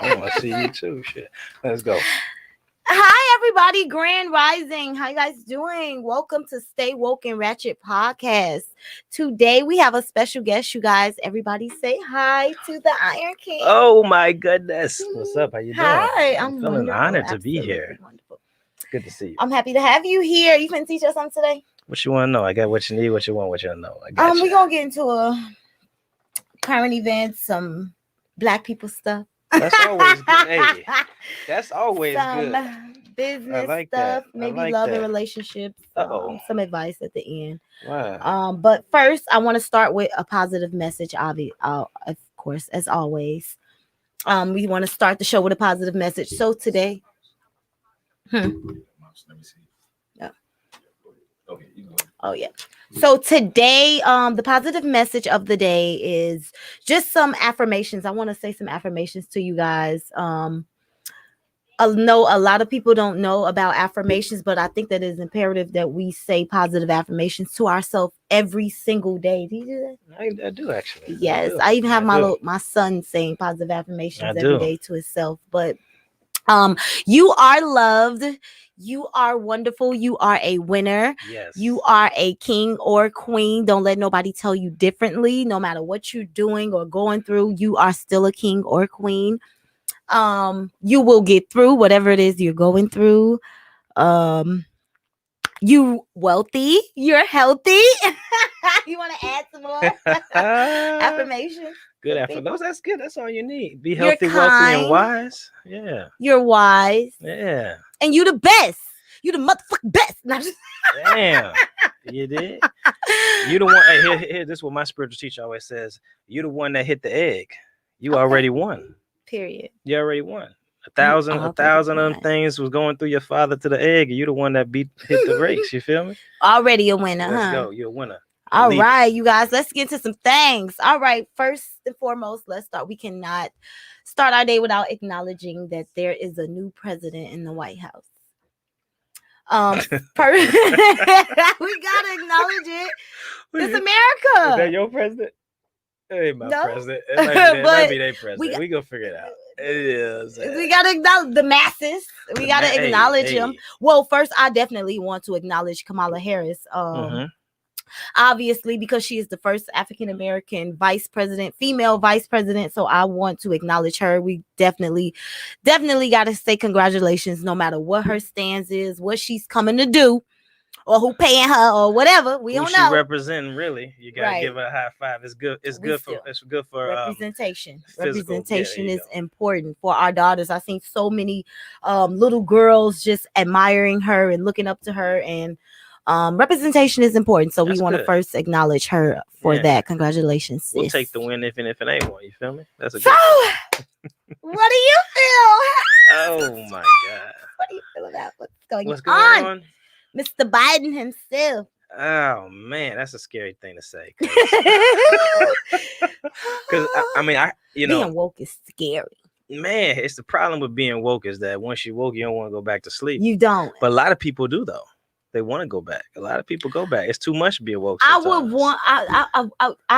I want to see you too. Shit. Let's go. Hi, everybody. Grand Rising. How you guys doing? Welcome to Stay Woke and Ratchet podcast. Today we have a special guest, you guys. Everybody say hi to the Iron King. Oh my goodness. What's up? How you doing? Hi, I'm feeling wonderful. honored to be Absolutely here. wonderful. Good to see you. I'm happy to have you here. You finna teach us something today? What you want to know? I got what you need, what you want, what you know. I got We're you. gonna get into a current events, some black people stuff. That's always good. Hey, that's always some good. business like stuff, that. I maybe like love and that. relationships, some advice at the end. Wow. But first, I want to start with a positive message. Of course, as always, we want to start the show with a positive message. So today, yeah. Oh yeah. So today, the positive message of the day is just some affirmations. I want to say some affirmations to you guys. I know a lot of people don't know about affirmations, but I think that it's imperative that we say positive affirmations to ourselves every single day. Do you do that? I do actually. Yes, I even have my son saying positive affirmations every day to himself. But you are loved. You are wonderful. You are a winner. Yes. You are a king or queen. Don't let nobody tell you differently. No matter what you're doing or going through, you are still a king or queen. You will get through whatever it is you're going through. You wealthy, you're healthy. You want to add some more affirmations? Good affirmations. That's good. That's all you need. Be healthy, you're wealthy, kind, and wise. Yeah. You're wise. Yeah. And you the best. You the motherfucking best. Damn. You did? You the one. Hey, here, this is what my spiritual teacher always says. You the one that hit the egg. You already won. Period. You already won. A thousand of them things was going through your father to the egg, and you the one that hit the brakes. You feel me? Already a winner. Let's go. You're a winner. All right, you guys, let's get into some things. All right, first and foremost, let's start. We cannot start our day without acknowledging that there is a new president in the White House. We gotta acknowledge it. It's America. Is that your president? Hey, my president. It might be their president. We gonna figure it out. It is. We gotta acknowledge the masses. We gotta acknowledge them. Well, first, I definitely want to acknowledge Kamala Harris. Obviously, because she is the first African American female vice president. So I want to acknowledge her. We definitely got to say congratulations, no matter what her stance is, what she's coming to do, or who paying her, or whatever. We don't know. She representing, really. You gotta give her a high five. It's good. It's good for representation. Representation is go. important for our daughters. I've seen so many little girls just admiring her and looking up to her, and representation is important. So we want to first acknowledge her for that. Congratulations, sis. We'll take the win if it ain't one. You feel me? That's a so. What do you feel? Oh my God! What do you feel about what's going on? Mr. Biden himself. Oh man, that's a scary thing to say. Because being woke is scary. Man, it's the problem with being woke is that once you woke, you don't want to go back to sleep. You don't. But a lot of people do though. They want to go back. A lot of people go back. It's too much being woke. I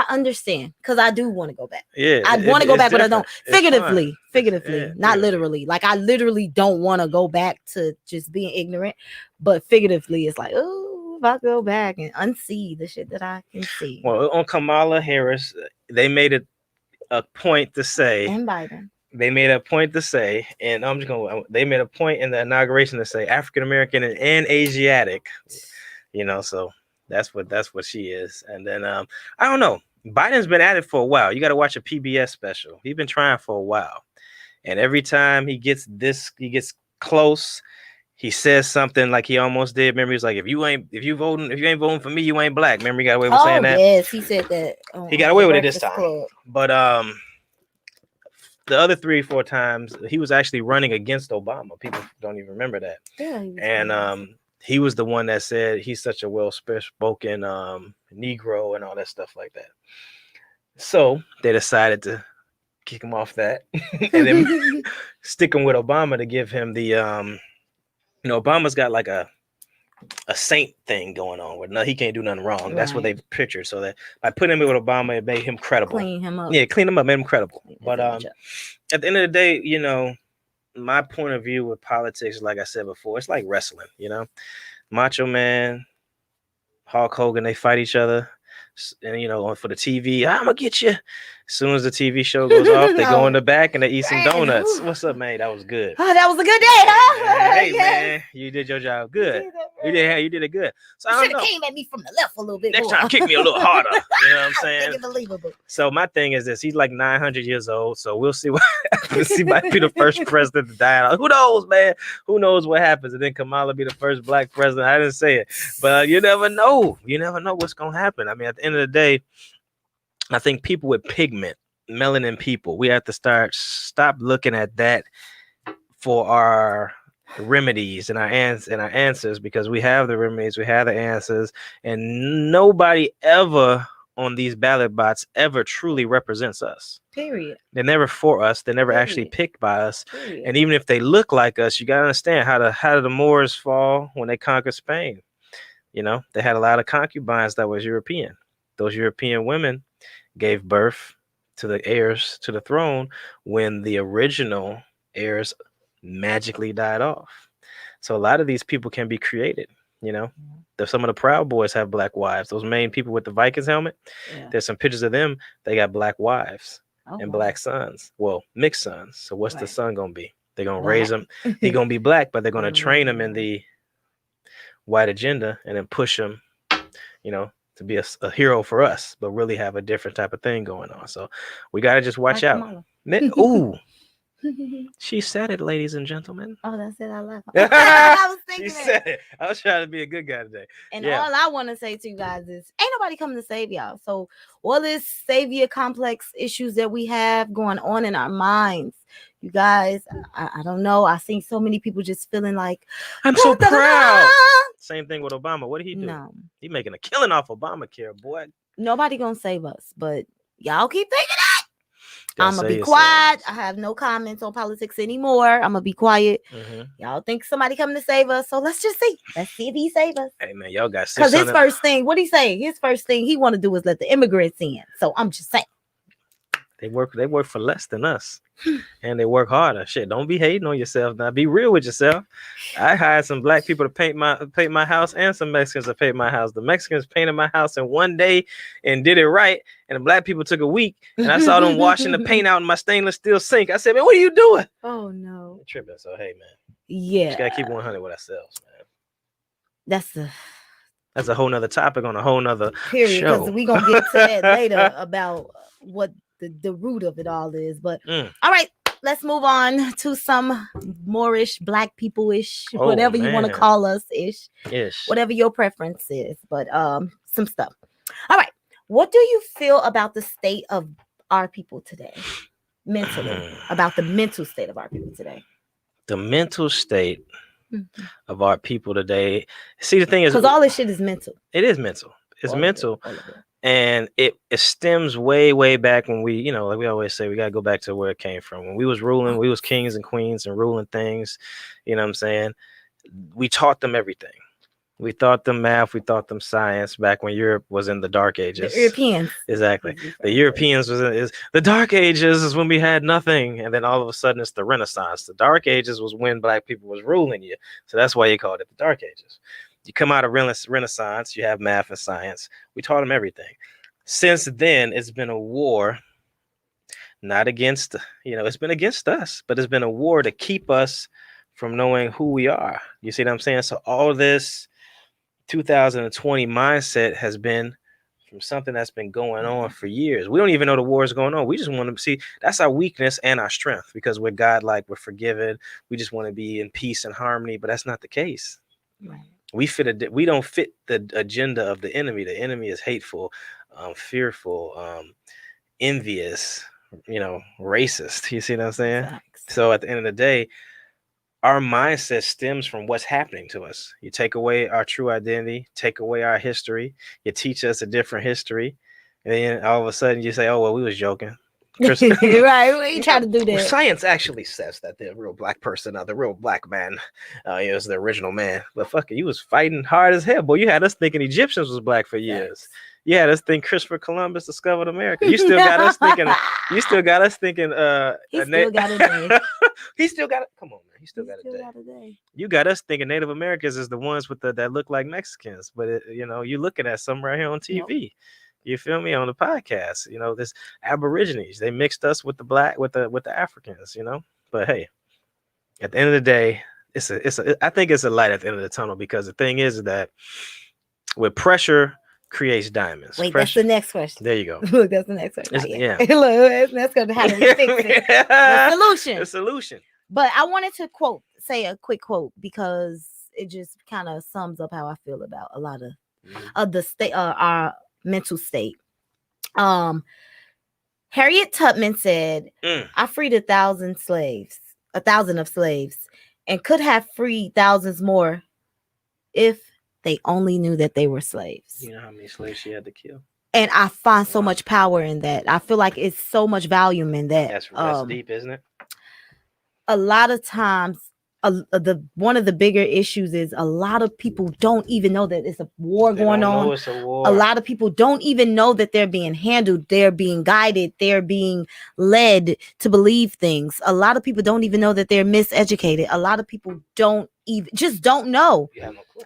understand, because I do want to go back. Yeah, I want to go back, but I don't. Figuratively, not literally. Like, I literally don't want to go back to just being ignorant, but figuratively, it's like, oh, if I go back and unsee the shit that I can see. Well, on Kamala Harris, they made it a point to say, and Biden. They made a point to say, and they made a point in the inauguration to say African American and Asiatic, so that's what she is. And then I don't know. Biden's been at it for a while. You got to watch a PBS special. He's been trying for a while, and every time he gets close, he says something like he almost did. Remember, he was like, if you ain't voting for me, you ain't black. Remember, he got away with saying that. Yes, he said that. He got away with it this time, but the other 3-4 times he was actually running against Obama. People don't even remember that. Yeah, and he was the one that said he's such a well-spoken Negro and all that stuff like that. So they decided to kick him off that and then stick him with Obama to give him the Obama's got like a a saint thing going on, where no, he can't do nothing wrong. That's what Right. they pictured. So that by putting him with Obama, it made him credible. Clean him up. Yeah, clean him up, made him credible. Clean his But image up. at the end of the day, you know, my point of view with politics, like I said before, it's like wrestling. You know, Macho Man, Hulk Hogan, they fight each other. And you know, for the TV, I'm gonna get you. As soon as the TV show goes off, they go in the back and they eat some Man, donuts. whew. What's up, man? That was good. Oh, that was a good day, huh? Hey, Yes. man, you did your job good. You You did it good. So I should don't have know. came at me from the left a little bit Next more. time, kick me a little harder. You know what I'm saying? Make it believable. So my thing is this: he's like 900 years old. So we'll see what happens. He might be the first president to die out. Who knows, man? Who knows what happens? And then Kamala be the first black president. I didn't say it, but you never know. You never know what's gonna happen. I mean, at the end of the day, I think people with pigment, melanin people, we have to stop looking at that for our remedies and our answers, because we have the remedies, we have the answers, and nobody ever on these ballot bots ever truly represents us. Period. They're never for us. They're never actually picked by us. Period. And even if they look like us, you gotta understand how did the Moors fall when they conquered Spain? You know, they had a lot of concubines that was European. Those European women gave birth to the heirs to the throne when the original heirs magically died off. So a lot of these people can be created. You know, some of the Proud Boys have black wives. Those main people with the Vikings helmet, there's some pictures of them. They got black wives and black sons. Well, mixed sons. So what's the son gonna be? They're gonna raise him. He's gonna be black, but they're gonna train him in the white agenda and then push him, you know, to be a hero for us, but really have a different type of thing going on. So we gotta just watch out. Ooh. She said it, ladies and gentlemen. Oh, that's it. I love it. I was thinking She said it. I was trying to be a good guy today. And all I want to say to you guys is ain't nobody coming to save y'all. So all this savior complex issues that we have going on in our minds, you guys, I don't know. I seen so many people just feeling like I'm so proud. Same thing with Obama. What did he do? No. He making a killing off Obamacare, boy. Nobody gonna save us, but y'all keep thinking that. I'm gonna be quiet. I have no comments on politics anymore. I'm gonna be quiet. Y'all think somebody coming to save us, so let's just see. Let's see if he save us. Hey man, y'all got because his first thing, what he say? His first thing he want to do is let the immigrants in. So I'm just saying. They work for less than us, and they work harder. Shit, don't be hating on yourself now. Be real with yourself. I hired some black people to paint my house, and some Mexicans to paint my house. The Mexicans painted my house in one day and did it right, and the black people took a week. And I saw them washing the paint out in my stainless steel sink. I said, man, what are you doing? Oh no, I'm tripping. So hey, man, yeah, just gotta keep 100 with ourselves, man. That's a whole nother topic on a whole nother period. show. Because we gonna get to that later about what the root of it all is. But all right, let's move on to some Moorish, black people-ish, whatever you want to call us ish, whatever your preference is. But some stuff. All right, what do you feel about the state of our people today, mentally? About the mental state of our people today? The mental state of our people today. See, the thing is, because all this shit is mental. It is mental. It's mental. And it stems way back when we, you know, like we always say, we got to go back to where it came from. When we was ruling, we was kings and queens and ruling things, you know what I'm saying? We taught them everything. We taught them math. We taught them science back when Europe was in the Dark Ages. The Europeans. Exactly. The Europeans is the Dark Ages is when we had nothing. And then all of a sudden it's the Renaissance. The Dark Ages was when black people was ruling you. So that's why you called it the Dark Ages. You come out of Renaissance, you have math and science. We taught them everything. Since then, it's been a war, not against, you know, it's been against us, but it's been a war to keep us from knowing who we are. You see what I'm saying? So all this 2020 mindset has been from something that's been going on for years. We don't even know the war is going on. We just want to see, that's our weakness and our strength, because we're God-like, we're forgiven. We just want to be in peace and harmony, but that's not the case. Right. We don't fit the agenda of the enemy. The enemy is hateful, fearful, envious, you know, racist. You see what I'm saying? Facts. So at the end of the day, our mindset stems from what's happening to us. You take away our true identity, take away our history, you teach us a different history, and then all of a sudden you say, oh, well, we was joking. Right? What you trying to do Well, that? science actually says that the real black person, the real black man, is the original man. But fuck it, you was fighting hard as hell, boy. You had us thinking Egyptians was black for years. You had us think Christopher Columbus discovered America. You still got us thinking. You still got us thinking. He still got a day. He still got it. Come on, man. He still got a day. You got us thinking Native Americans is the ones with that look like Mexicans, but you looking at some right here on TV. Nope. You feel me on the podcast? This Aborigines. They mixed us with the black with the Africans. But hey, at the end of the day, I think it's a light at the end of the tunnel, because the thing is that with pressure creates diamonds. Wait, pressure. That's the next question. There you go. Look, that's the next question. Yeah. Look, that's gonna how do we fix it? The solution. The solution. But I wanted to say a quick quote, because it just kind of sums up how I feel about a lot of the state, our mental state. Harriet Tubman said, I freed 1,000 of slaves, and could have freed thousands more if they only knew that they were slaves. You know how many slaves she had to kill? And I find so much power in that. I feel like it's so much value in that. That's deep, isn't it? A lot of times, one of the bigger issues is a lot of people don't even know that it's a war going on. It's a war. A lot of people don't even know that they're being handled, they're being guided, they're being led to believe things. A lot of people don't even know that they're miseducated. A lot of people don't know. Yeah, no clue.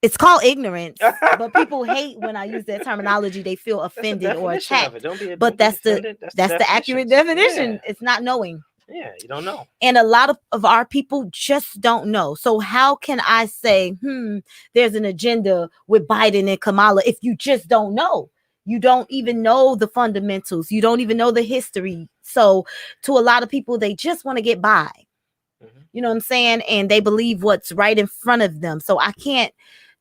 It's called ignorance, but people hate when I use that terminology. They feel offended or attacked. But that's the accurate definition. Yeah. It's not knowing. Yeah, you don't know. And a lot of our people just don't know. So how can I say, there's an agenda with Biden and Kamala if you just don't know? You don't even know the fundamentals. You don't even know the history. So to a lot of people, they just want to get by. Mm-hmm. You know what I'm saying? And they believe what's right in front of them. So I can't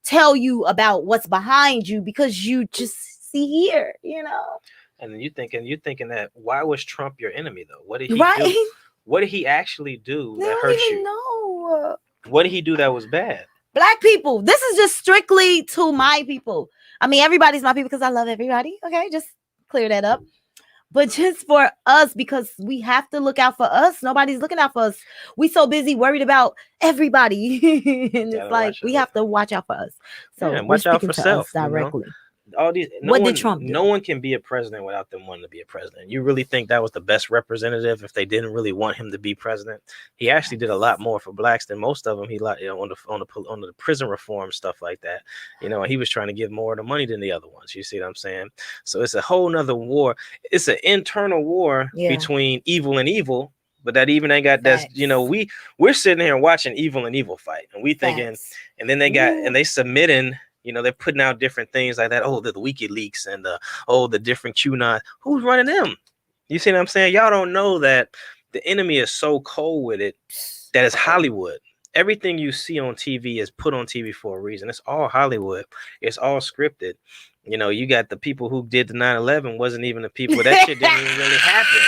tell you about what's behind you, because you just see here, And then you're thinking that, why was Trump your enemy though? What did he do? What did he actually do that hurt you? Know. What did he do that was bad? Black people. This is just strictly to my people. I mean, everybody's my people because I love everybody. Okay, just clear that up. But just for us, because we have to look out for us. Nobody's looking out for us. We so busy worried about everybody. And it's like we have to watch out for us. So watch out for self directly. All these did Trump do? No one can be a president without them wanting to be a president. You really think that was the best representative if they didn't really want him to be president? He actually did a lot more for blacks than most of them. He on the prison reform stuff like that. He was trying to give more of the money than the other ones. You see what I'm saying? So it's a whole nother war. It's an internal war between evil and evil. But that even ain't got that. We're sitting here watching evil and evil fight, and we thinking, and then they submitting. They're putting out different things like that. Oh, the WikiLeaks and the different QAnon. Who's running them? You see what I'm saying? Y'all don't know that the enemy is so cold with it that it's Hollywood. Everything you see on TV is put on TV for a reason. It's all Hollywood. It's all scripted. You got the people who did the 9/11 wasn't even the people. That shit didn't even really happen.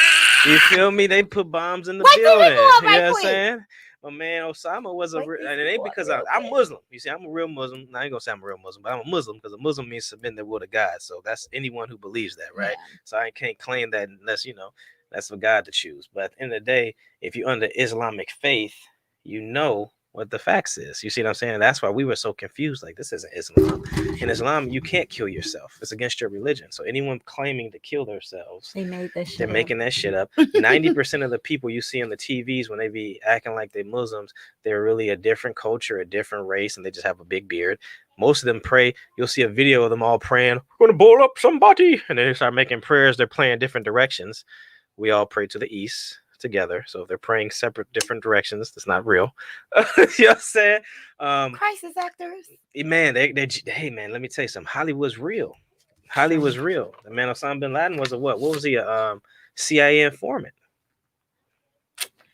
You feel me? They put bombs in the building. You know what I'm saying? My man Osama was and it ain't because I'm Muslim. You see, I'm a real Muslim. I ain't gonna say I'm a real Muslim, but I'm a Muslim because a Muslim means submitting their will to God. So that's anyone who believes that, right? Yeah. So I can't claim that unless that's for God to choose. But at the end of the day, if you're under Islamic faith, what the facts is. You see what I'm saying? That's why we were so confused. Like, this isn't Islam. In Islam, you can't kill yourself. It's against your religion. So anyone claiming to kill themselves, they're making that shit up. 90% of the people you see on the TVs when they be acting like they're Muslims, they're really a different culture, a different race, and they just have a big beard. Most of them pray. You'll see a video of them all praying, we're going to blow up somebody. And then they start making prayers. They're playing different directions. We all pray to the east together. So if they're praying separate different directions, that's not real. You know what I'm saying? Crisis actors. Man, hey man, let me tell you something. Hollywood's real. Hollywood's real. The man Osama bin Laden was a what? What was he? A CIA informant.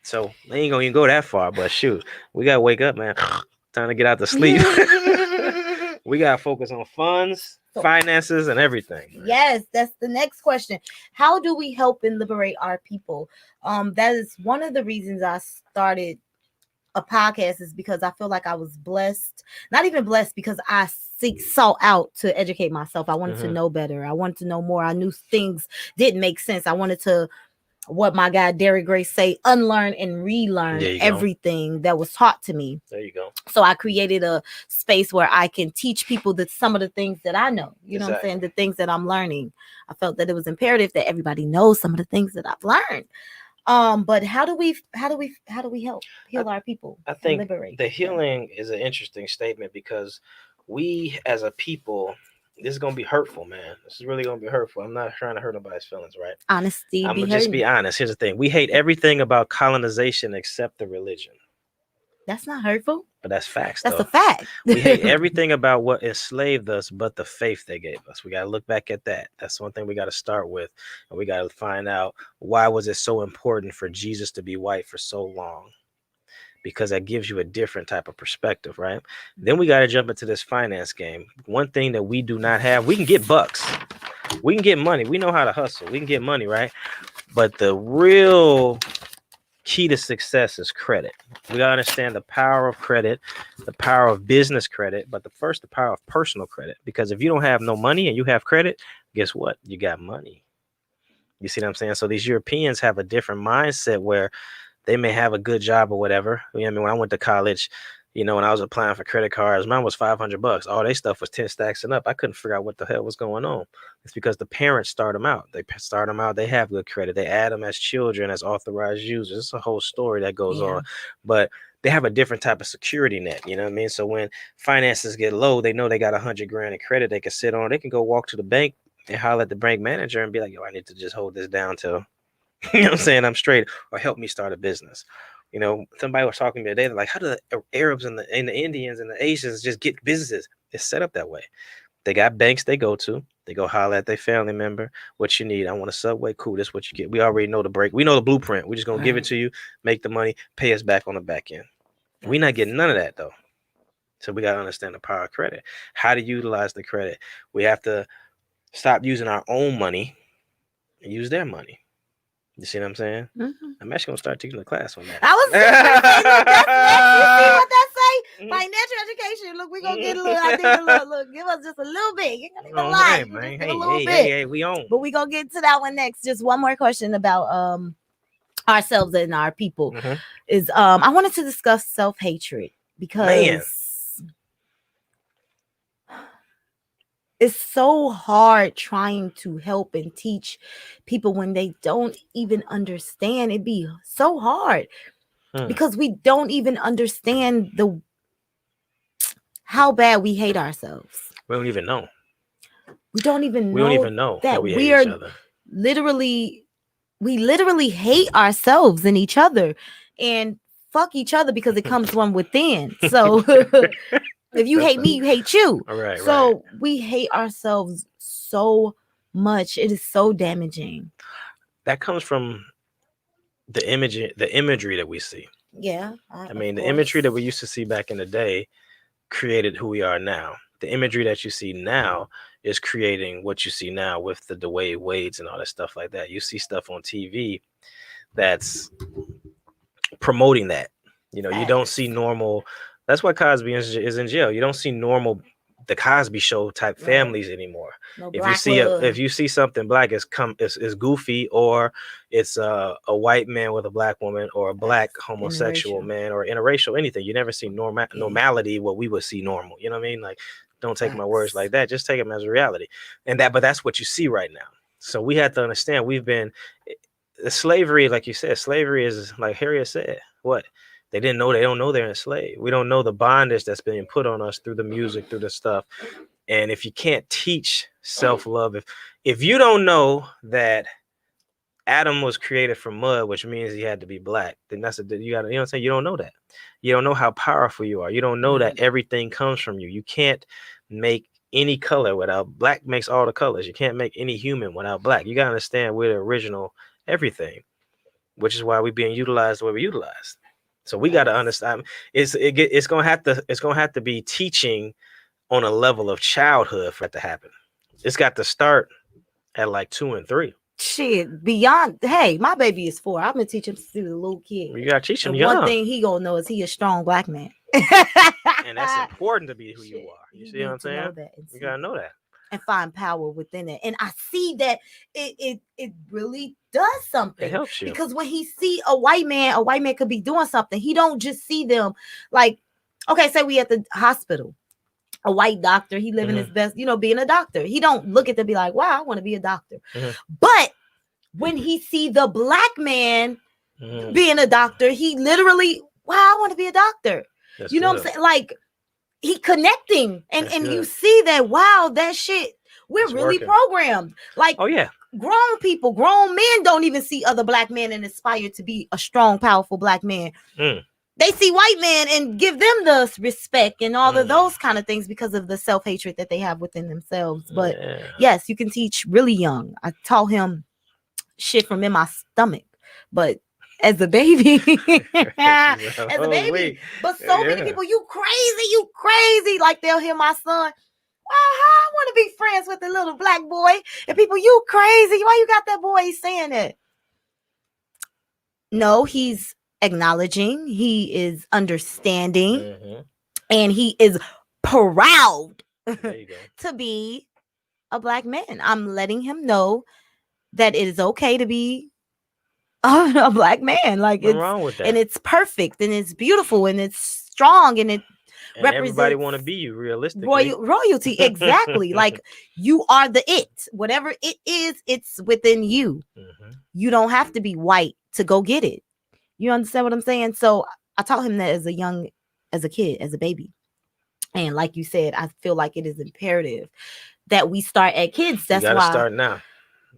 So they ain't gonna even go that far, but shoot, we gotta wake up, man. Time to get out to sleep. We gotta focus on funds, finances, and everything. Man. Yes, that's the next question. How do we help and liberate our people? That is one of the reasons I started a podcast is because I feel like I was blessed, not even blessed, because I sought out to educate myself. I wanted to know better. I wanted to know more. I knew things didn't make sense. I wanted to, what my guy Derek Grace say, unlearn and relearn everything that was taught to me. There you go. So I created a space where I can teach people that some of the things that I know, you know what I'm saying, the things that I'm learning. I felt that it was imperative that everybody knows some of the things that I've learned. But how do we help heal our people? I think the healing is an interesting statement, because we as a people, this is gonna be hurtful, man. This is really gonna be hurtful. I'm not trying to hurt nobody's feelings, right? Honesty. I'm gonna just be honest. Here's the thing: we hate everything about colonization except the religion. That's not hurtful. But that's facts. That's a fact. We hate everything about what enslaved us, but the faith they gave us. We got to look back at that. That's one thing we got to start with, and we got to find out, why was it so important for Jesus to be white for so long? Because that gives you a different type of perspective, right? Then we got to jump into this finance game. One thing that we do not have: we can get bucks, we can get money, we know how to hustle, we can get money, right? But the real key to success is credit. We gotta understand the power of credit, the power of business credit, but the power of personal credit. Because if you don't have no money and you have credit, guess what? You got money. You see what I'm saying? So these Europeans have a different mindset where they may have a good job or whatever. You know what I mean? When I went to college, you know, when I was applying for credit cards, mine was $500. All their stuff was 10 stacks and up. I couldn't figure out what the hell was going on. It's because the parents start them out. They start them out. They have good credit. They add them as children, as authorized users. It's a whole story that goes on. But they have a different type of security net. You know what I mean? So when finances get low, they know they got $100,000 in credit they can sit on. They can go walk to the bank and holler at the bank manager and be like, yo, I need to just hold this down till, you know what I'm saying, I'm straight, or help me start a business. You know, somebody was talking to me today. They're like, how do the Arabs and the Indians and the Asians just get businesses? It's set up that way. They got banks they go to. They go holler at their family member. What you need? I want a Subway. Cool. This is what you get. We already know the break. We know the blueprint. We're just going to give it to you, make the money, pay us back on the back end. We're not getting none of that, though. So we got to understand the power of credit. How to utilize the credit. We have to stop using our own money and use their money. You see what I'm saying? Mm-hmm. I'm actually gonna start teaching a class on that. I was just you see what that say? Financial education. Look, we're gonna get a little. I think look, give us just a little bit. You ain't gonna lie, man. Hey, we on. But we gonna get to that one next. Just one more question about ourselves and our people. Mm-hmm. Is I wanted to discuss self-hatred, because it's so hard trying to help and teach people when they don't even understand. It'd be so hard because we don't even understand how bad we hate ourselves. We don't even know. We don't even know that we hate each other. We literally hate ourselves and each other, and fuck each other, because it comes from within. So if you hate me, you hate you. Right, so we hate ourselves so much. It is so damaging. That comes from the imagery that we see. Yeah. I mean, the imagery that we used to see back in the day created who we are now. The imagery that you see now is creating what you see now with the Dwayne Wades and all that stuff like that. You see stuff on TV that's promoting that. You know, you don't see normal. That's why Cosby is in jail. You don't see normal, the Cosby Show type families anymore. No, if you see something black, it's goofy, or it's a white man with a black woman, or a black homosexual man, or interracial, anything. You never see normality, what we would see normal. You know what I mean? Like, don't take my words like that. Just take them as a reality. But that's what you see right now. So we have to understand, we've been slavery, like you said. Slavery is, like Harriet said, what? They didn't know. They don't know they're enslaved. We don't know the bondage that's being put on us through the music, through the stuff. And if you can't teach self-love, if you don't know that Adam was created from mud, which means he had to be black, then you know what I'm saying? You don't know that. You don't know how powerful you are. You don't know that everything comes from you. You can't make any color without black. Makes all the colors. You can't make any human without black. You gotta understand we're the original everything, which is why we're being utilized the way we're utilized. So we got to understand it's gonna have to be teaching on a level of childhood for that to happen. It's got to start at like 2 and 3. shit beyond. Hey, my baby is 4. I'm gonna teach him to see the little kid. You gotta teach him And young. one thing he gonna know is he a strong black man. And that's important to be who you are. You see what I'm saying? Know that you gotta know that. And find power within it. And I see that it really does something. It helps you. Because when he see a white man could be doing something. He don't just see them like, okay, say we at the hospital. A white doctor, he living his best, being a doctor. He don't look at them be like, wow, I want to be a doctor. But when he see the black man being a doctor, he literally, wow, I want to be a doctor. That's what I'm saying? Like, he connecting and you see that, wow, that shit, we're really working. Programmed. Like, oh yeah, grown men don't even see other black men and aspire to be a strong, powerful black man. They see white men and give them the respect and all of those kind of things because of the self-hatred that they have within themselves. But yes, you can teach really young. I taught him shit from in my stomach, but as a baby, but so many people, you crazy. Like, they'll hear my son, wow, I want to be friends with the little black boy. And people, you crazy. Why you got that boy saying that? No, he's acknowledging, he is understanding, and he is proud to be a black man. I'm letting him know that it is okay to be a black man. Like, it's wrong with that. And it's perfect and it's beautiful and it's strong and it represents everybody want to be you realistically. Royalty, exactly. Like, you are the it. Whatever it is, it's within you. You don't have to be white to go get it. You understand what I'm saying? So I taught him that as a kid, as a baby. And like you said, I feel like it is imperative that we start at kids. That's why start now.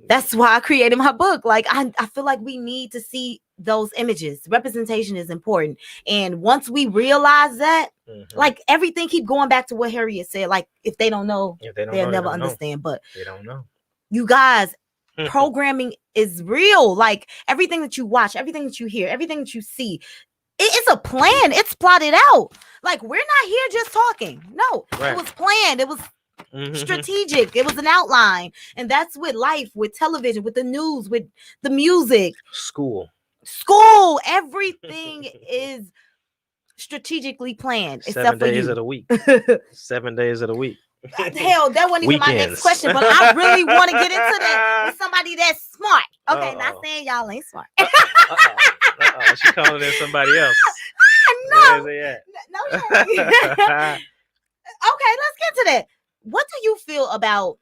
That's why I created my book. Like, I feel like we need to see those images. Representation is important. And once we realize that, like, everything keep going back to what Harriet said. Like, if they don't know, they'll never understand. But they don't know. You guys, programming is real. Like, everything that you watch, everything that you hear, everything that you see, it's a plan. It's plotted out. Like, we're not here just talking. No, It was planned. It was strategic. It was an outline. And that's with life, with television, with the news, with the music, school, everything is strategically planned. 7 days of the week. 7 days of the week. Hell, that wasn't even my next question, but I really want to get into that with somebody that's smart. Okay, not saying y'all ain't smart. She calling in somebody else. No. No. Okay, let's get to that. What do you feel about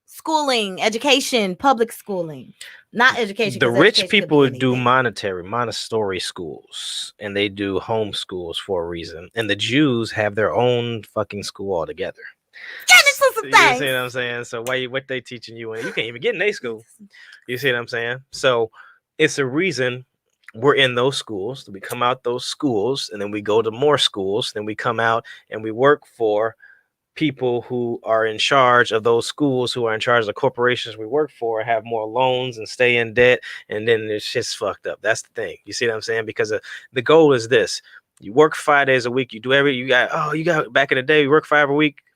schooling, education, public schooling? Not education. The rich people do Montessori schools, and they do home schools for a reason. And the Jews have their own fucking school altogether. You see what I'm saying? So what they teaching you, and you can't even get in their school. You see what I'm saying? So it's a reason we're in those schools. We come out those schools, and then we go to more schools. Then we come out and we work for people who are in charge of those schools, who are in charge of the corporations we work for, have more loans and stay in debt, and then it's just fucked up. That's the thing. You see what I'm saying? Because the goal is this: you work 5 days a week, you got back in the day, you work 5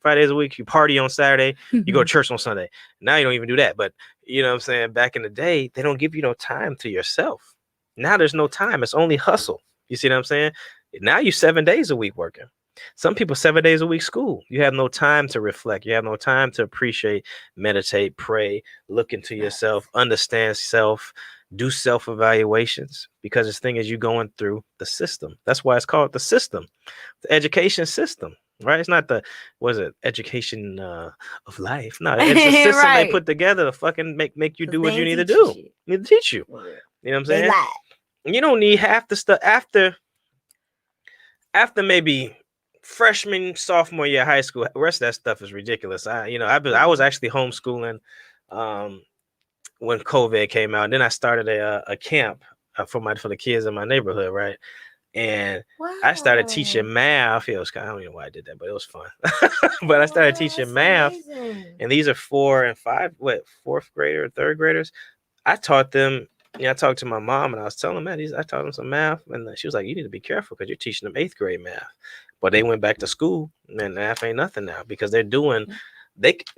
days a week, you party on Saturday, you go to church on Sunday. Now you don't even do that. But you know what I'm saying? Back in the day, they don't give you no time to yourself. Now there's no time. It's only hustle. You see what I'm saying? Now you 7 days a week working. Some people 7 days a week school. You have no time to reflect. You have no time to appreciate, meditate, pray, look into yourself, understand self, do self-evaluations, because this thing is you going through the system. That's why it's called the system, the education system, right? It's not education of life. No, it's the system they put together to fucking make you do what you need to do. Need to teach you. You know what I'm saying? You don't need half the stuff after maybe freshman, sophomore year of high school. The rest of that stuff is ridiculous. I was actually homeschooling when COVID came out. And then I started a camp for the kids in my neighborhood, right? And I started teaching math. I don't know why I did that, but it was fun. But I started teaching math, and these are 4 and 5, fourth grader, third graders. I taught them. I talked to my mom, and I was telling them, I taught them some math, and she was like, "You need to be careful because you're teaching them 8th grade math." But they went back to school, and math ain't nothing now because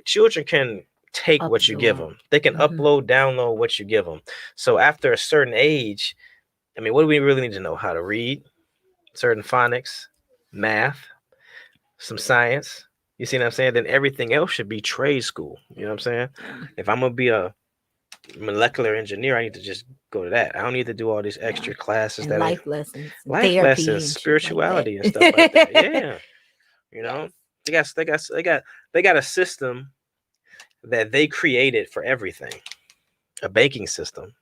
children can take what you give Absorb. them. They can upload, download what you give them. So after a certain age, I mean, what do we really need to know? How to read, certain phonics, math, some science. You see what I'm saying? Then everything else should be trade school. You know what I'm saying? If I'm gonna be a molecular engineer, I need to just go to that. I don't need to do all these extra classes And that life lessons, life therapy, lessons, and shit like that. spirituality and stuff like that. Yeah. You know, Yes. they got a system that they created for everything. A banking system,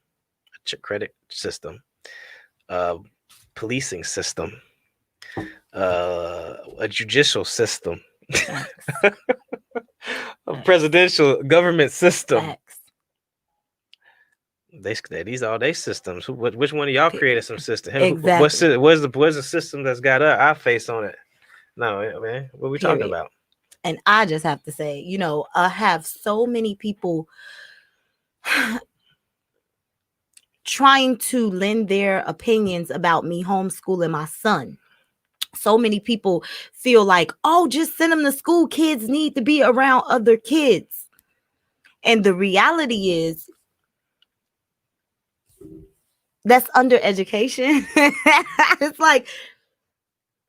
a credit system, a policing system, a judicial system, a presidential government system. Facts. These are they systems. Which one of y'all created some system? Exactly. What's the system that's got our face on it? No, man. What are we talking about? And I just have to say, you know, I have so many people trying to lend their opinions about me homeschooling my son. So many people feel like, oh, just send them to school. Kids need to be around other kids. And the reality is, that's under education. It's like,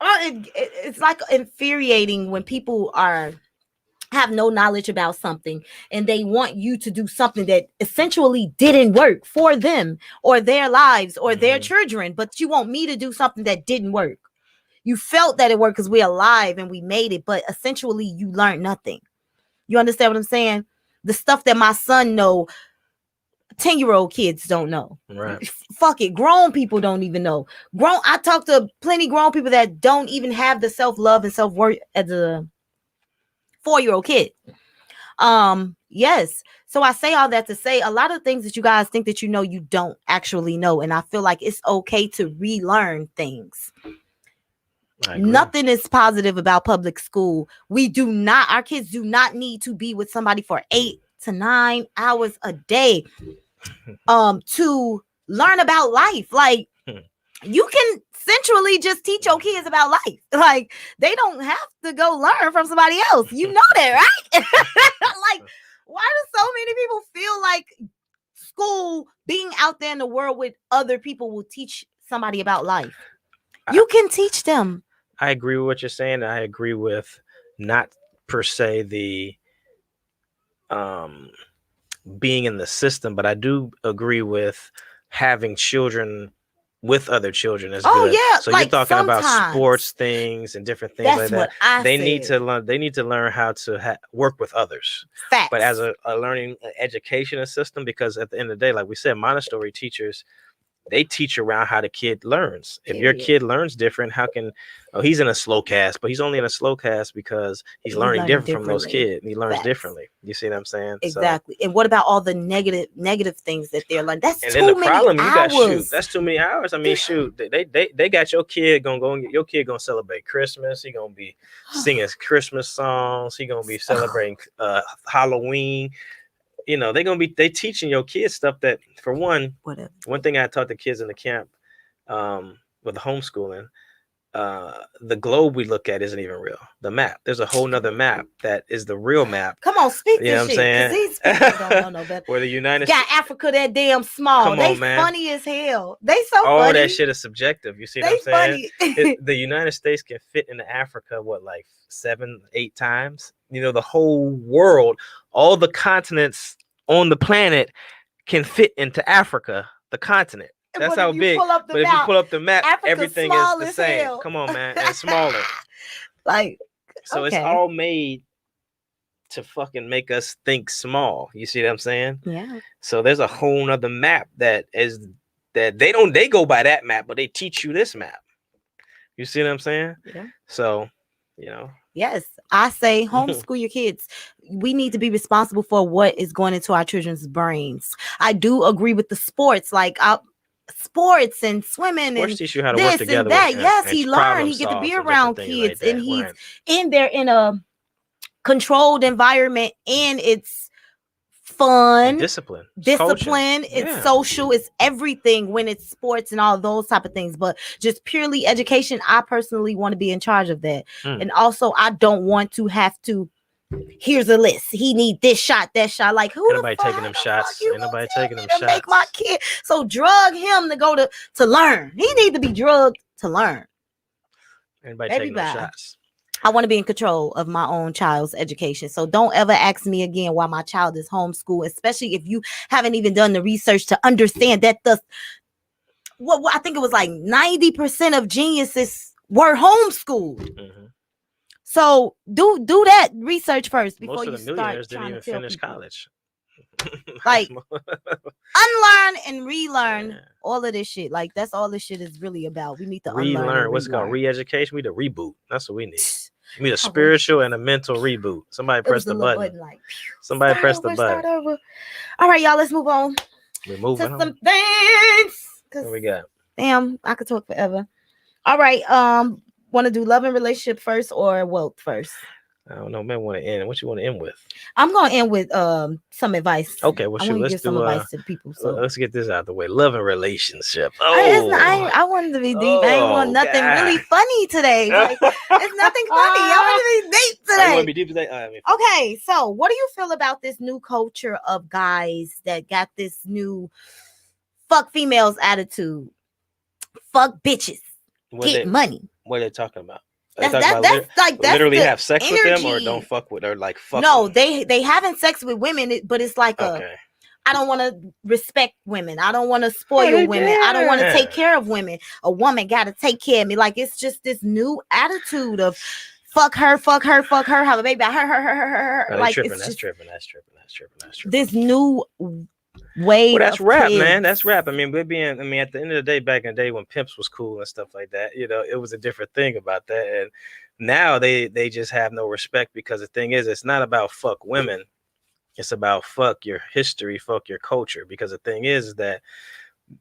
it's like infuriating when people have no knowledge about something and they want you to do something that essentially didn't work for them or their lives or their children, but you want me to do something that didn't work. You felt that it worked because we're alive and we made it, but essentially you learned nothing. You understand what I'm saying? The stuff that my son know, 10-year-old kids don't know. Right. Fuck it. Grown people don't even know. I talk to plenty grown people that don't even have the self-love and self-worth as a 4-year-old kid. Yes. So I say all that to say a lot of things that you guys think that you know, you don't actually know. And I feel like it's okay to relearn things. Nothing is positive about public school. Our kids do not need to be with somebody for 8 to 9 hours a day to learn about life. Like, you can centrally just teach your kids about life. Like, they don't have to go learn from somebody else. You know that, right? Like, why do so many people feel like school, being out there in the world with other people, will teach somebody about life? You can teach them. I agree with what you're saying. I agree with not per se the being in the system, but I do agree with having children with other children is good. Yeah. So you're talking about sports things and different things like that. They need to learn how to work with others. Facts. But as a learning education system, because at the end of the day, like we said, Montessori teachers, they teach around how the kid learns. If your kid learns different, how can he's in a slow cast, but he's only in a slow cast because he's learning different from those kids. He learns differently. You see what I'm saying? Exactly. So, and what about all the negative things that they're learning? That's and too then the many problem, hours. You got that's too many hours. I mean, shoot, they got your kid your kid gonna celebrate Christmas. He gonna be singing Christmas songs. He gonna be celebrating Halloween. You know, they teaching your kids stuff that, for one thing I taught the kids in the camp with the homeschooling, the globe we look at isn't even real. The map, there's a whole nother map that is the real map. Come on, speak you know this what shit. I'm saying? These people don't know better. Where the United States got Africa that damn small. Come on, man. Funny as hell. They so all funny. That shit is subjective. You see what I'm saying? The United States can fit into Africa like 7-8 times. You know, the whole world, all the continents on the planet can fit into Africa, the continent. That's how big. But if you pull up the map, Africa's everything is the same. Hell. Come on, man. And smaller. Like, so it's all made to fucking make us think small. You see what I'm saying? Yeah. So there's a whole nother map that they go by that map, but they teach you this map. You see what I'm saying? Yeah. So, you know. Yes, I say homeschool your kids. We need to be responsible for what is going into our children's brains. I do agree with the sports, like sports and swimming and teach you how to this work together and that. Yes, and he learned. He get to be around kids, like and he's in there in a controlled environment, and it's fun, and discipline, it's social, it's everything when it's sports and all those type of things. But just purely education, I personally want to be in charge of that. And also, I don't want to have to Here's a list. He need this shot, that shot. Like, who Anybody the fuck, taking them shots? you Ain't nobody tell taking me them to make my shots. kid? So drug him to go to learn. He need to be drugged to learn. Anybody Baby, taking them bye. shots? I want to be in control of my own child's education. So don't ever ask me again why my child is homeschooled, especially if you haven't even done the research to understand that what I think it was like 90% of geniuses were homeschooled. Mm-hmm. So do that research first before Most of you the start millionaires didn't trying to even tell finish people. college. Like, unlearn and relearn Yeah. all of this shit. Like, that's all this shit is really about. We need to unlearn Relearn. and What's it called? relearn. Re-education. We need a reboot. That's what we need. We need a I wish. spiritual and a mental reboot. Somebody It press was a the little button. like, Somebody press the button. Start over. All right, y'all, let's move on We're to moving some on. things. What we got? Damn, I could talk forever. All right, want to do love and relationship first or wealth first? I don't know. Maybe want to end. What you want to end with? I'm gonna end with some advice. Okay, well, I shoot. want to Let's give some do. advice to the people. So Let's get this out of the way. Love and relationship. I wanted to be deep. I ain't want nothing really funny today. Like, it's nothing funny. I want to be deep today. You want to be deep today? Okay, so what do you feel about this new culture of guys that got this new fuck females attitude? Fuck bitches. Get money. What are they talking about? That's literally have sex with them, or don't fuck with, or like fuck. No, them? they having sex with women, but it's like I don't want to respect women. I don't want to spoil women. I don't want to take care of women. A woman got to take care of me. Like, it's just this new attitude of fuck her, have a baby, her. No, like, tripping. it's That's just tripping. this new way. Well, that's of rap, kids. man. That's rap. I mean, at the end of the day, back in the day when pimps was cool and stuff like that, it was a different thing about that. And now they just have no respect, because the thing is, it's not about fuck women. It's about fuck your history, fuck your culture. Because the thing is that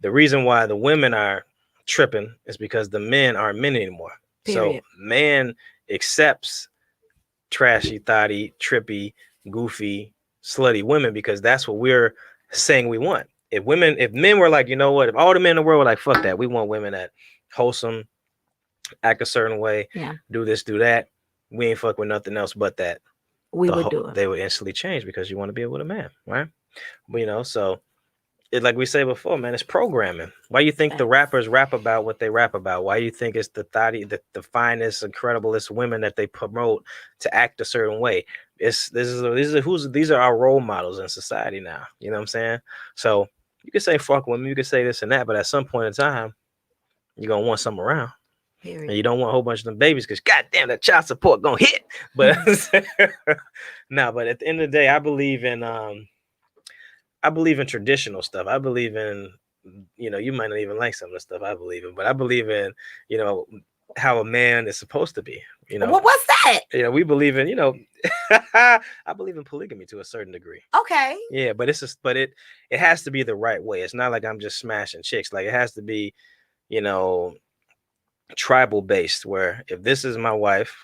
the reason why the women are tripping is because the men aren't men anymore. Period. So man accepts trashy, thotty, trippy, goofy, slutty women, because that's what we're saying we want. If men were like, you know what, if all the men in the world were like, fuck that, we want women that wholesome, act a certain way, do this, do that, we ain't fuck with nothing else but that. They would instantly change, because you want to be with a man, right? So like we say before, man, it's programming. Why you think the rappers rap about what they rap about? Why you think it's the thotty, the finest, incrediblest women that they promote to act a certain way? These are our role models in society now. You know what I'm saying? So you can say fuck women, you can say this and that, but at some point in time, you're gonna want something around. Period. And you don't want a whole bunch of them babies, because goddamn, that child support gonna hit. But but at the end of the day, I believe in traditional stuff. I believe in, you might not even like some of the stuff I believe in, but I believe in, how a man is supposed to be. What's that? We believe in, I believe in polygamy to a certain degree. Okay. Yeah, but it has to be the right way. It's not like I'm just smashing chicks. Like, it has to be, tribal based, where if this is my wife,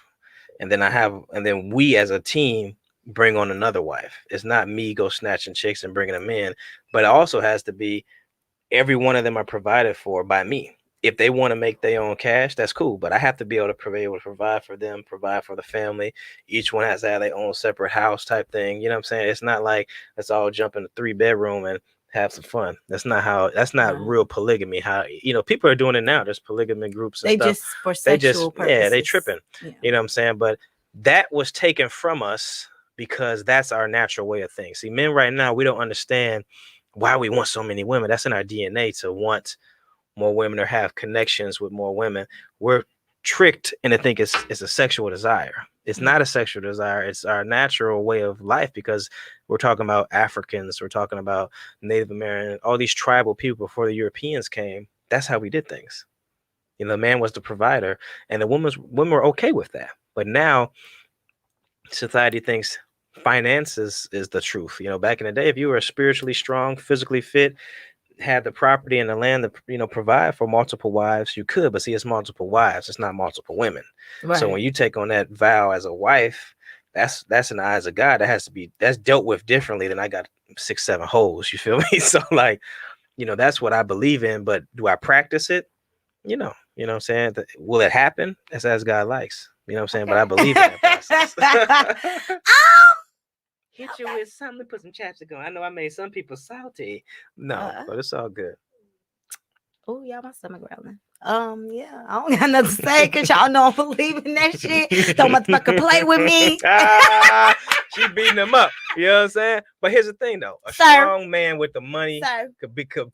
and then we as a team bring on another wife. It's not me go snatching chicks and bringing them in, but it also has to be every one of them are provided for by me. If they want to make their own cash, that's cool, but I have to be able to provide for them, provide for the family. Each one has to have their own separate house type thing. You know what I'm saying? It's not like let's all jump in a 3-bedroom and have some fun. That's not real polygamy. How people are doing it now. There's polygamy groups and stuff. Just for sexual purposes. They tripping. Yeah. You know what I'm saying? But that was taken from us, because that's our natural way of things. See, men right now, we don't understand why we want so many women. That's in our DNA, to want more women or have connections with more women. We're tricked into think it's a sexual desire. It's not a sexual desire. It's our natural way of life, because we're talking about Africans, we're talking about Native American, all these tribal people before the Europeans came. That's how we did things. The man was the provider, and the women were okay with that. But now society thinks finances is the truth. Back in the day, if you were spiritually strong, physically fit, had the property and the land to provide for multiple wives, you could. But see, it's multiple wives, it's not multiple women. Right. So when you take on that vow as a wife, that's in the eyes of God, that's dealt with differently than I got 6-7 hoes. You feel me? So like, that's what I believe in. But do I practice it? You know what I'm saying? Will it happen? That's as God likes. You know what I'm saying? Okay. But I believe in that process. Hit you Okay. with something to put some chapstick on. I know I made some people salty. No, Uh, but it's all good. oh yeah, my stomach growling. Yeah, I don't got nothing to say because y'all know I believe in that shit. Don't motherfucker play with me. She beating him up. You know what I'm saying? But here's the thing though. A Sir. strong man with the money Sir.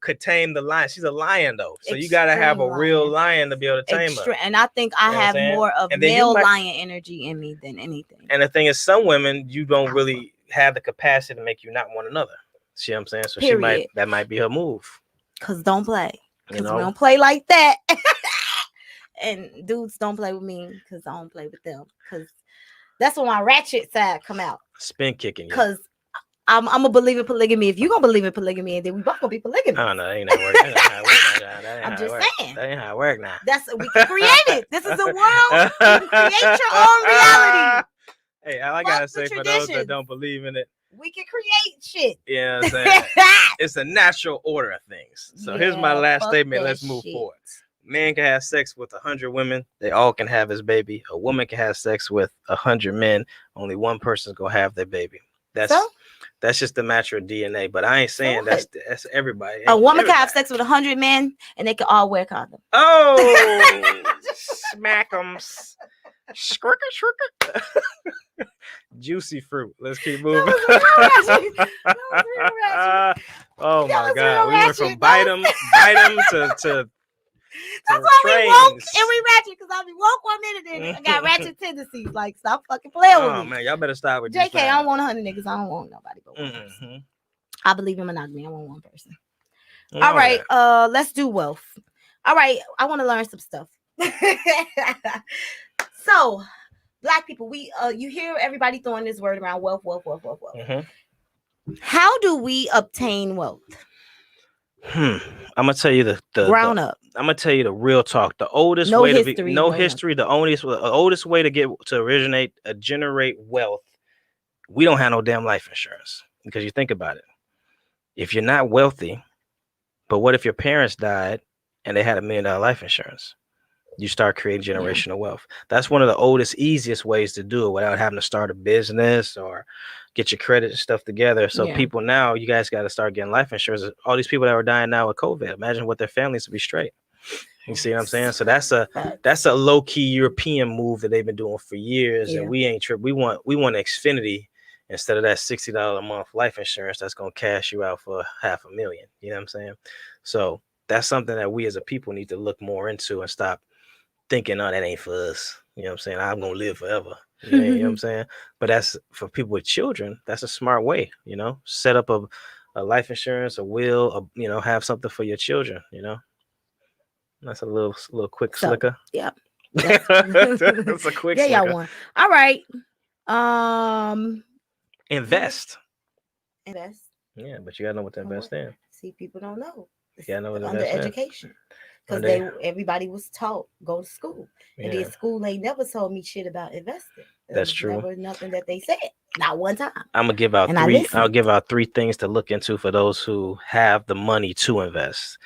could tame the lion. She's a lion though. So you gotta have a Extreme real lion. lion to be able to tame her. And I think I You know what I'm have saying? more of And then male lion energy in me than anything. And the thing is, some women you don't Alpha. really have the capacity to make you not want another. See what I'm saying? So Period. that might be her move. Cause don't play. You Cause know? we don't play like that. And dudes don't play with me because I don't play with them. Cause that's when my ratchet side come out. Spin kicking you. Cause I'm gonna believe in polygamy. If you gonna believe in polygamy, then we both gonna be polygamous. Oh no, that ain't how it works. That ain't how it works. I'm just saying. That ain't how it works now. We can create it. This is a world. You can create your own reality. Hey, all I gotta say for those that don't believe in it, we can create shit. You know what I'm saying? It's a natural order of things. So here's my last statement. Let's move forward. Man can have sex with 100 women. They all can have his baby. A woman can have sex with 100 men. Only one person's gonna have their baby. That's just the matter of DNA. But I ain't saying that's everybody. A woman can have sex with 100 men and they can all wear condoms. Oh, smack 'em. Juicy fruit. Let's keep moving. Oh my God. We went from bite 'em to that's why we woke and we ratchet, because I'll be woke 1 minute and I got ratchet tendencies. Like, stop fucking playing with me. Oh man, y'all better stop with JK. I don't want 100 niggas. I don't want nobody but one person. I believe in monogamy. I want one person. All right. Let's do wealth. All right. I want to learn some stuff. So, Black people, you hear everybody throwing this word around: wealth. How do we obtain wealth? I'm gonna tell you the ground up. I'm gonna tell you the real talk. The oldest way to be history. The oldest way to generate wealth. We don't have no damn life insurance, because you think about it. If you're not wealthy, but what if your parents died and they had $1 million life insurance? You start creating generational wealth. That's one of the oldest, easiest ways to do it without having to start a business or get your credit and stuff together. So people now, you guys got to start getting life insurance. All these people that are dying now with COVID, imagine what their families would be straight. You see what I'm saying? So that's a low key European move that they've been doing for years, and we ain't trip. We want Xfinity instead of that $60 a month life insurance that's gonna cash you out for $500,000. You know what I'm saying? So that's something that we as a people need to look more into and stop thinking, oh, that ain't for us. You know what I'm saying? I'm gonna live forever. You know what I'm saying? But that's for people with children. That's a smart way. Set up a life insurance, a will, have something for your children. That's a little quick slicker. Yep. That's a quick slicker. Y'all won. All right. Invest. Yeah, but you gotta know what to invest in. See, people don't know. Yeah, I know what to under invest education. Because everybody was taught go to school, and then school they never told me shit about investing. That's true. Never nothing that they said, not one time. I'm gonna give out three. I'll give out 3 things to look into for those who have the money to invest.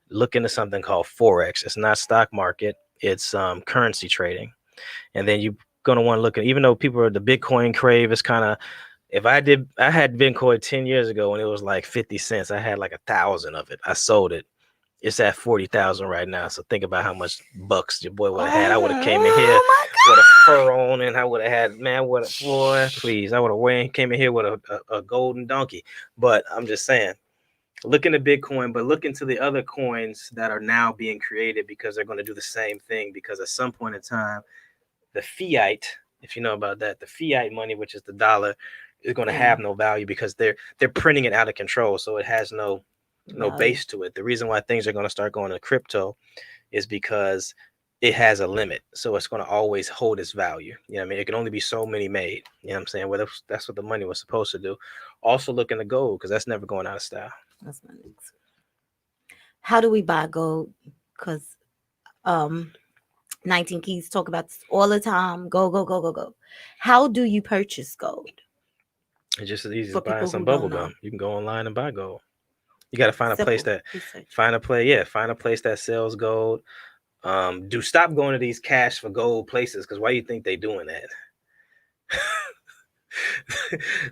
Look into something called Forex. It's not stock market. It's currency trading, and then you're gonna want to look at. Even though people are the Bitcoin crave, it's kind of. If I had Bitcoin 10 years ago when it was like 50 cents. I had like 1,000 of it. I sold it. It's at 40,000 right now. So think about how much bucks your boy would have had. I would have came in here with a fur on, and I would have had, man, what a boy, please. I would have came in here with a golden donkey. But I'm just saying, look into Bitcoin, but look into the other coins that are now being created, because they're going to do the same thing. Because at some point in time, the fiat, if you know about that, the fiat money, which is the dollar, is going to have no value, because they're printing it out of control. So it has no base to it. The reason why things are going to start going to crypto is because it has a limit. So it's going to always hold its value. You know what I mean? It can only be so many made. You know what I'm saying? Well, that's what the money was supposed to do. Also look into gold, because that's never going out of style. That's my next. How do we buy gold? Because 19 Keys talk about this all the time. Go. How do you purchase gold? It's just as easy as buying some bubble gum. You can go online and buy gold. You got to find a place that sells gold. Do stop going to these cash for gold places, because why do you think they doing that?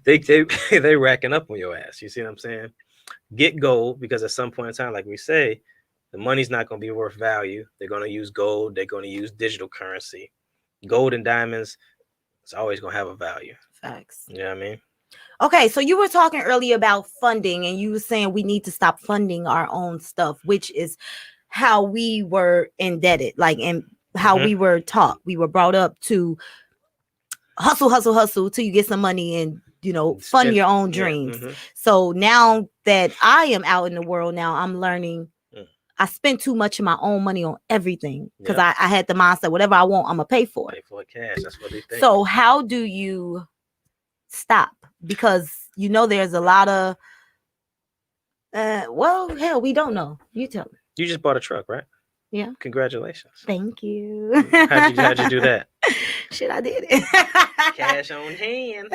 they racking up on your ass. You see what I'm saying? Get gold, because at some point in time, like we say, the money's not going to be worth value. They're going to use gold. They're going to use digital currency. Gold and diamonds, it's always going to have a value. Facts. You know what I mean? Okay, so you were talking earlier about funding, and you were saying we need to stop funding our own stuff, which is how we were indebted, like, and how we were taught. We were brought up to hustle, hustle, hustle till you get some money and, you know, fund your own dreams. So now that I am out in the world now, I'm learning I spent too much of my own money on everything because I had the mindset, whatever I want, I'm gonna pay for it. Pay for it cash. That's what they think. So how do you stop? Because you know there's a lot of well, hell, we don't know. You tell me. You just bought a truck, right? Yeah. Congratulations. Thank you. How'd you do that? Shit, I did it. Cash on hand.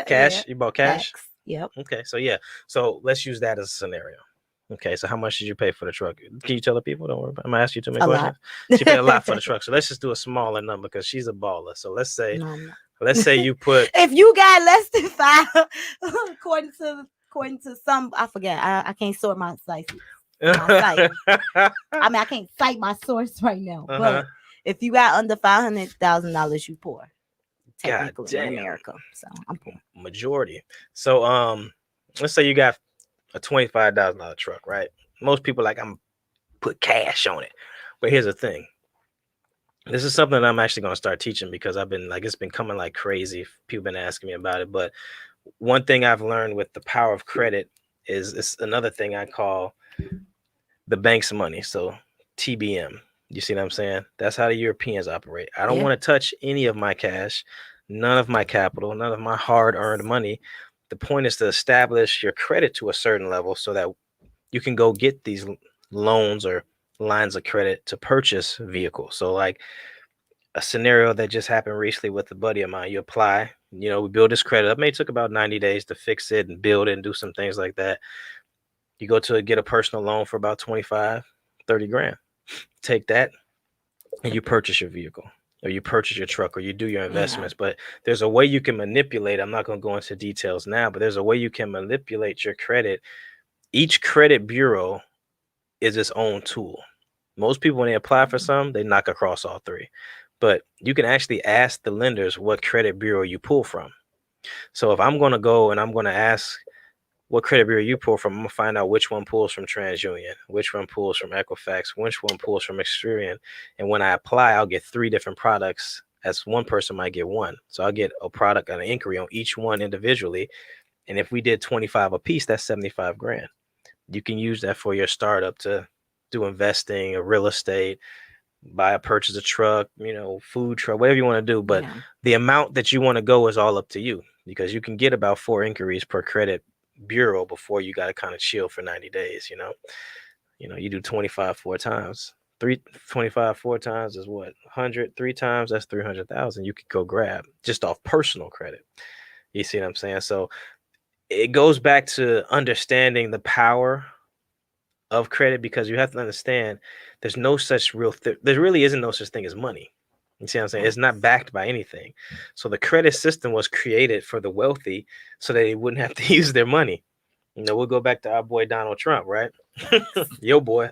Cash? Yeah. You bought cash? Yep. Okay, so yeah. So let's use that as a scenario. Okay, so how much did you pay for the truck? Can you tell the people? Don't worry about it. I'm gonna ask you too many questions. She paid a lot for the truck. So let's just do a smaller number because she's a baller. So let's say you put if you got less than 5, according to some, I forget. I can't sort my sites. I mean, I can't cite my source right now. But if you got under $500,000, you poor. Technically in America. So I'm poor. Majority. So let's say you got a $25,000 truck, right? Most people like, I'm put cash on it. But here's the thing. This is something that I'm actually going to start teaching because I've been like, it's been coming like crazy. People been asking me about it. But one thing I've learned with the power of credit is it's another thing I call the bank's money. So TBM. You see what I'm saying? That's how the Europeans operate. I don't want to touch any of my cash, none of my capital, none of my hard-earned money. The point is to establish your credit to a certain level so that you can go get these loans or lines of credit to purchase vehicles. So like a scenario that just happened recently with a buddy of mine, you apply, you know, we build this credit up. It may took about 90 days to fix it and build it and do some things like that. You go to get a personal loan for about 25, 30 grand. Take that and you purchase your vehicle or you purchase your truck or you do your investments. But there's a way you can manipulate. I'm not going to go into details now, but there's a way you can manipulate your credit. Each credit bureau is its own tool. Most people, when they apply for some, they knock across all three. But you can actually ask the lenders what credit bureau you pull from. So if I'm going to go and I'm going to ask what credit bureau you pull from, I'm going to find out which one pulls from TransUnion, which one pulls from Equifax, which one pulls from Experian. And when I apply, I'll get 3 different products, as one person might get one. So I'll get a product, an inquiry on each one individually. And if we did 25 a piece, that's 75 grand. You can use that for your startup to do investing or real estate, purchase a truck, you know, food truck, whatever you want to do. But the amount that you want to go is all up to you, because you can get about 4 inquiries per credit bureau before you got to kind of chill for 90 days. You know, you do 25 4 times. 25 4 times is what? 100 3 times, that's 300,000 you could go grab just off personal credit. You see what I'm saying? So it goes back to understanding the power of credit, because you have to understand there's no such there really isn't no such thing as money. You see what I'm saying? It's not backed by anything. So the credit system was created for the wealthy so they wouldn't have to use their money. You know, we'll go back to our boy Donald Trump, right? Your boy,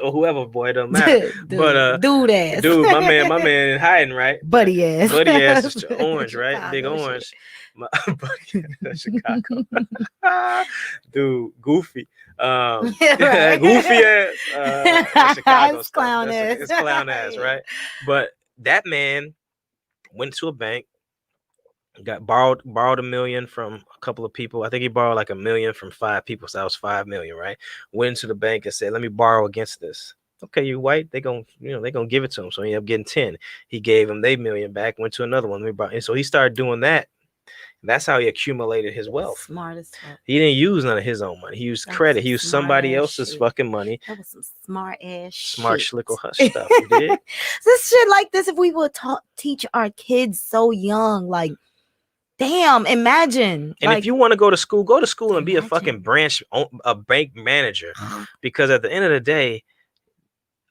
whoever boy, don't matter. But dude, my man in hiding, right? Buddy ass is orange, right? Chicago, big orange. My buddy, Chicago. Dude, goofy. Goofy ass. Chicago it's clown ass. It's clown ass, right? But that man went to a bank, borrowed $1 million from a couple of people. I think he borrowed like $1 million from 5 people. So that was $5 million, right? Went to the bank and said, let me borrow against this. Okay, you white, they gonna give it to him. So he ended up getting 10. He gave him their $1 million back, went to another one. And so he started doing that. That's how he accumulated his wealth. Smart as fuck. He didn't use none of his own money. He used credit. He used somebody else's fucking money. That was some smart ass smart schlickle hush stuff. You did? This shit like this, if we would teach our kids so young, like, damn, imagine. And if you want to go to school and be a fucking bank manager. Because at the end of the day,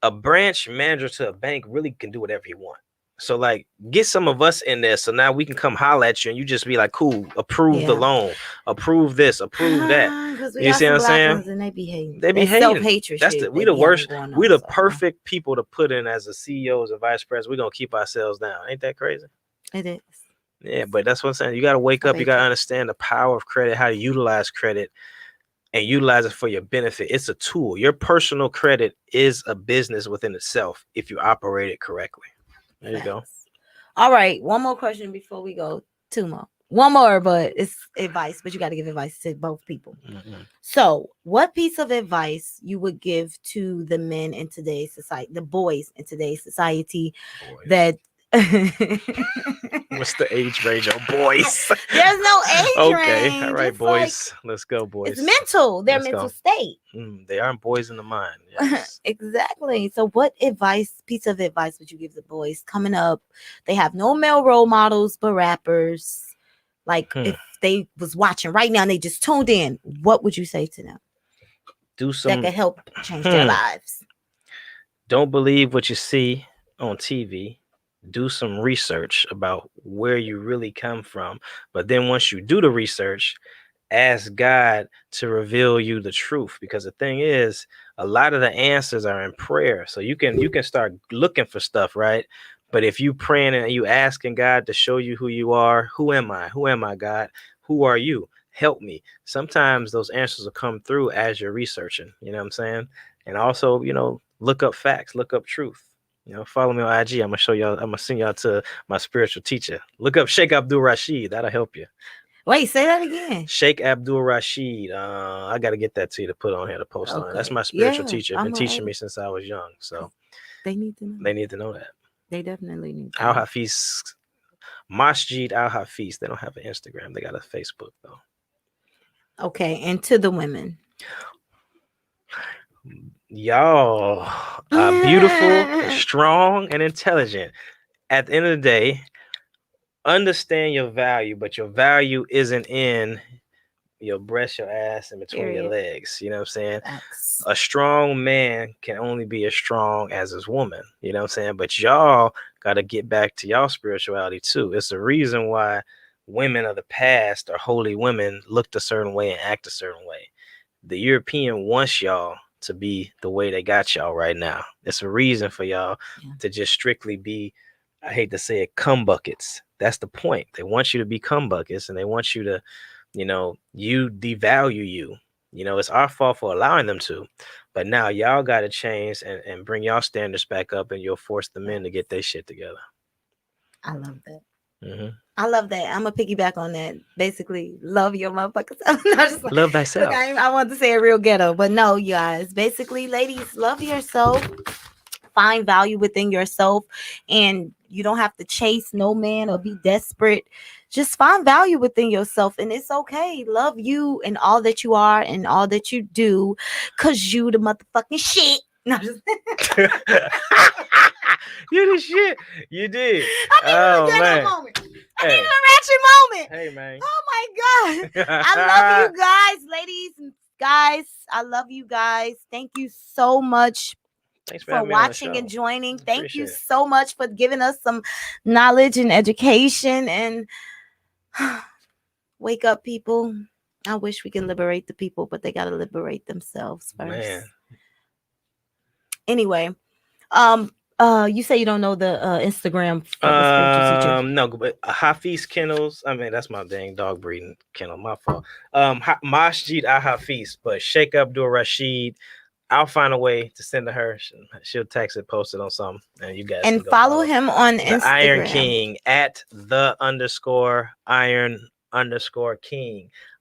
a branch manager to a bank really can do whatever he want. So like get some of us in there so now we can come holler at you and you just be like, cool, approve the Yeah. loan, approve this, approve that. Because we You got see what some I'm black saying? ones and they be hating. They be That hating. self-hatred That's shit we they the be having worst. going We on. the So, perfect people to put in as the CEOs and vice presidents. We're gonna keep ourselves down. Ain't that crazy? it is. Yeah, but that's what I'm saying. You gotta wake up, you gotta Self-hatred. understand the power of credit, how to utilize credit and utilize it for your benefit. It's a tool. Your personal credit is a business within itself if you operate it correctly. There you go. Facts. All right. One more question before we go. Two more. One more, but it's advice. But you got to give advice to both people. Mm-hmm. So, what piece of advice you would give to the men in today's society, the boys in today's society, Boys. that What's the age range of boys? there's no age Okay, range. all right, It's like boys. Let's go, boys. it's mental. Their Let's mental go. state. They aren't boys in the mind. Yes. Exactly. So, what piece of advice would you give the boys coming up? They have no male role models but rappers. Like, if they was watching right now and they just tuned in, what would you say to them Do that some. could help change their lives? Don't believe what you see on TV. Do some research about where you really come from. But then once you do the research, ask God to reveal you the truth. Because the thing is, a lot of the answers are in prayer. So you can start looking for stuff, right? But if you praying and you asking God to show you who you are, who am I? Who am I, God? Who are you? Help me. Sometimes those answers will come through as you're researching. You know what I'm saying? And also, look up facts, look up truth. Follow me on IG. I'm gonna show y'all. I'm gonna send y'all to my spiritual teacher. Look up Sheikh Abdul Rashid. That'll help you. Wait, say that again. Sheikh Abdul Rashid. I gotta get that to you to put on here to post on. That's my spiritual teacher. Been teaching me since I was young. So they need to know. They need to know that. They definitely need to Al know. Hafiz, Masjid Al Hafiz. They don't have an Instagram. They got a Facebook though. Okay, and to the women. Y'all are beautiful, strong, and intelligent. At the end of the day, understand your value, but your value isn't in your breast, your ass, and between your legs. You know what I'm saying? A strong man can only be as strong as his woman. You know what I'm saying? But y'all got to get back to y'all spirituality too. It's the reason why women of the past or holy women looked a certain way and act a certain way. The European wants y'all to be the way they got y'all right now. It's a reason for y'all to just strictly be, I hate to say it, cum buckets. That's the point. They want you to be cum buckets and they want you to, you devalue you. It's our fault for allowing them to. But now y'all got to change and bring y'all standards back up and you'll force the men to get their shit together. I love that. Mm-hmm. I love that. I'm gonna piggyback on that. Basically, love your motherfuckers. No, love thyself. Look, I wanted to say a real ghetto, but no, you guys. Basically, ladies, love yourself. Find value within yourself, and you don't have to chase no man or be desperate. Just find value within yourself, and it's okay. Love you and all that you are and all that you do, cause you the motherfucking shit. No, just you the shit. You did. I need a moment. I need a Ratchet moment. Hey, man. Oh my God. I love you guys, ladies and guys. I love you guys. Thank you so much. Thanks for watching and joining. Thank you so much for giving us some knowledge and education. And wake up, people. I wish we can liberate the people, but they gotta liberate themselves first. Man. Anyway, you say you don't know the Instagram for the spiritual teacher. No, but Hafiz Kennels. I mean, that's my dang dog breeding kennel. My fault. Masjid Al Hafiz, but Sheikh Abdul Rashid. I'll find a way to send to her. She'll text it, post it on something, and you guys and follow him on Instagram. Iron King at _Iron_King. I'm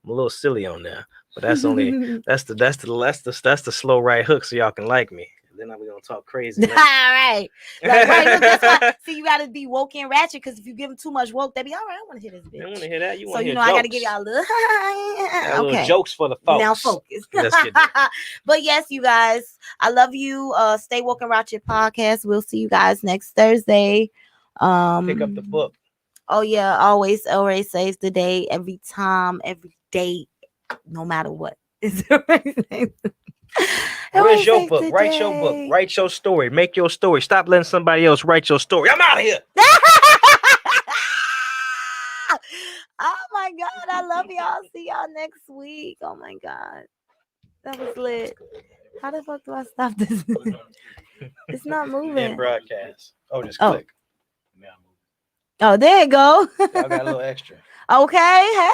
a little silly on there, but that's only that's the slow right hook so y'all can like me. Then we're gonna talk crazy. All right. Like, right, look, that's why. See, you gotta be woke and ratchet, because if you give them too much woke, they be all right. I want to hear this bitch. I want to hear that. So I gotta give y'all a little little jokes for the folks. Now focus. But yes, you guys, I love you. Stay woke and ratchet podcast. We'll see you guys next Thursday. Pick up the book. Oh yeah, always saves the day, every time, every day, no matter what. Is the right name? Where's your book? Write your book. Write your story. Make your story. Stop letting somebody else write your story. I'm out of here. Oh my God. I love y'all. See y'all next week. Oh my God. That was lit. How the fuck do I stop this? It's not moving. And broadcast. Oh, just click. Oh, there you go. Y'all got a little extra. Okay. Hey.